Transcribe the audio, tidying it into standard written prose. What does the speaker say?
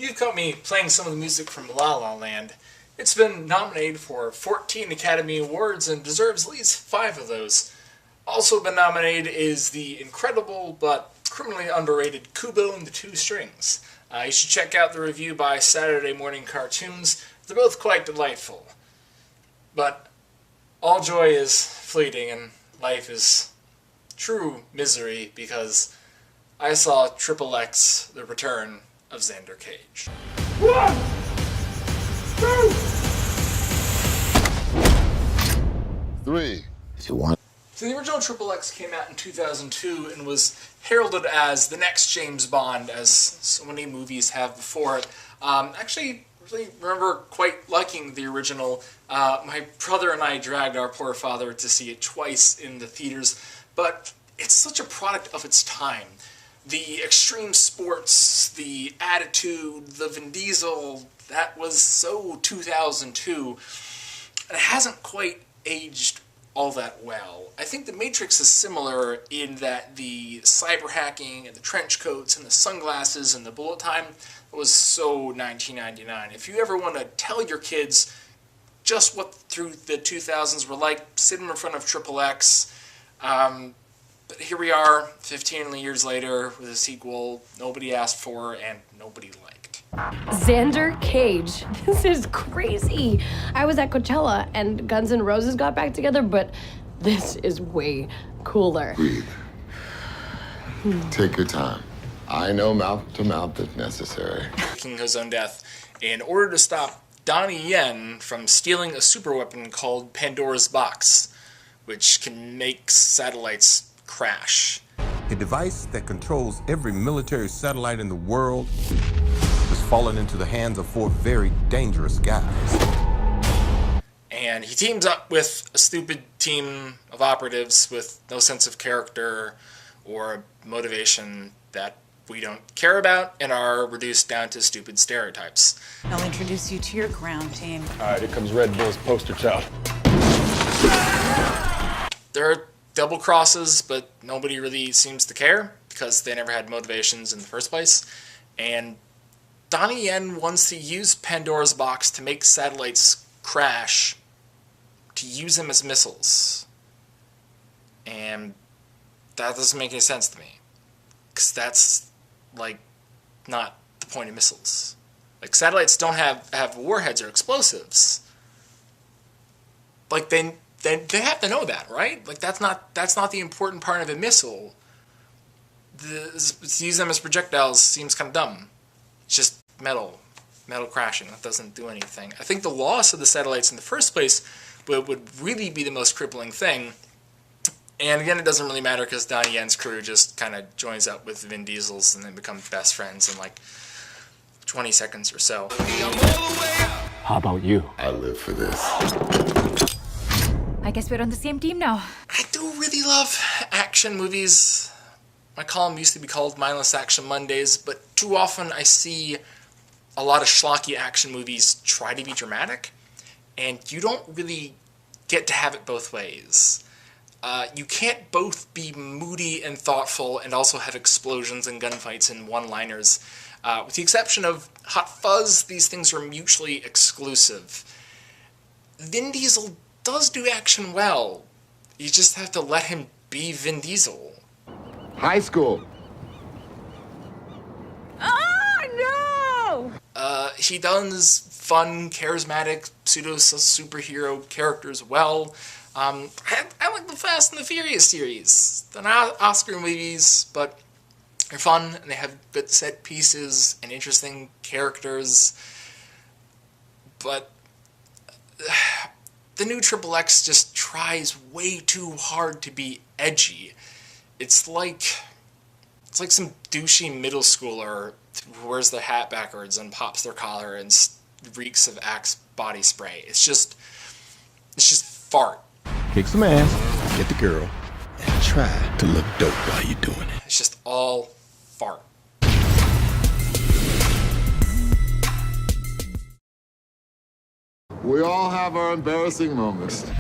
You've caught me playing some of the music from La La Land. It's been nominated for 14 Academy Awards and deserves at least 5 of those. Also been nominated is the incredible but criminally underrated Kubo and the Two Strings. You should check out the review by Saturday Morning Cartoons. They're both quite delightful. But all joy is fleeting and life is true misery because I saw Triple X, The Return of Xander Cage. 1, 2, 3. So the original Triple X came out in 2002 and was heralded as the next James Bond, as so many movies have before it. Actually, really remember quite liking the original. My brother and I dragged our poor father to see it twice in the theaters, but it's such a product of its time. The extreme sports, the attitude, the Vin Diesel, that was so 2002, and it hasn't quite aged all that well. I think The Matrix is similar in that the cyber hacking and the trench coats and the sunglasses and the bullet time was so 1999. If you ever want to tell your kids just what through the 2000s were like, sit them in front of Triple X. But here we are, 15 years later, with a sequel nobody asked for and nobody liked. Xander Cage. This is crazy. I was at Coachella and Guns N' Roses got back together, but this is way cooler. Breathe. Take your time. I know mouth to mouth if necessary. Taking his own death in order to stop Donnie Yen from stealing a superweapon called Pandora's Box, which can make satellites crash. A device that controls every military satellite in the world has fallen into the hands of 4 very dangerous guys. And he teams up with a stupid team of operatives with no sense of character or motivation that we don't care about and are reduced down to stupid stereotypes. I'll introduce you to your ground team. All right, here comes Red Bull's poster child. There are double crosses, but nobody really seems to care because they never had motivations in the first place. And Donnie Yen wants to use Pandora's Box to make satellites crash, to use them as missiles. And that doesn't make any sense to me. Because that's, like, not the point of missiles. Like, satellites don't have warheads or explosives. Like, they have to know that, right? Like, that's not the important part of a missile. To use them as projectiles seems kind of dumb. It's just metal crashing. That doesn't do anything. I think the loss of the satellites in the first place would really be the most crippling thing. And again, it doesn't really matter because Donnie Yen's crew just kind of joins up with Vin Diesel's and then become best friends in like 20 seconds or so. How about you? I live for this. I guess we're on the same team now. I do really love action movies. My column used to be called Mindless Action Mondays, but too often I see a lot of schlocky action movies try to be dramatic, and you don't really get to have it both ways. You can't both be moody and thoughtful and also have explosions and gunfights and one-liners. With the exception of Hot Fuzz, these things are mutually exclusive. Vin Diesel does do action well. You just have to let him be Vin Diesel. High school. Oh, no! He does fun, charismatic, pseudo-superhero characters well. I like the Fast and the Furious series. They're not Oscar movies, but they're fun, and they have good set pieces and interesting characters. But the new Triple X just tries way too hard to be edgy. It's like some douchey middle schooler who wears their hat backwards and pops their collar and reeks of Axe body spray. It's just fart. Kick some ass, get the girl, and try to look dope while you're doing it. It's just all fart. We all have our embarrassing moments.